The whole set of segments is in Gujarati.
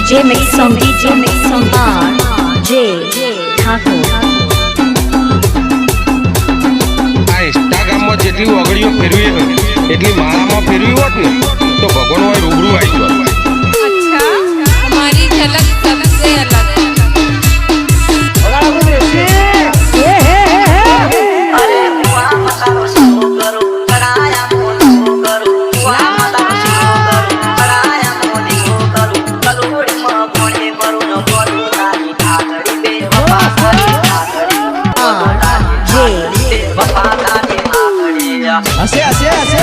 DJ Mix on RJ Thakur. આ ઇન્સ્ટાગ્રામમાં જેટલી ઓગળીઓ ફેરવી એટલી માળામાં ફેરવી હોત ને તો ભગવાન હોય રૂબરૂ આવી ગયો. अच्छा हमारी झलक सबसे अलग હસે હસે હસે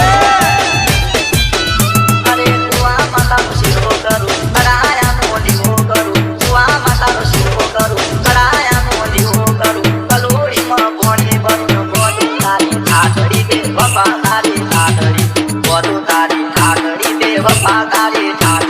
અરે કુવા માતા શિરો કરું કડાયા નો દીવો કરું કુવા માતા શિરો કરું કડાયા નો દીવો કરું કલોડી માં ભોણી ભરું બોલું તારી ઠાકડી દે બાપા તારી ઠાકડી બોલું તારી ઠાકડી દે બાપા તારી ઠાકડી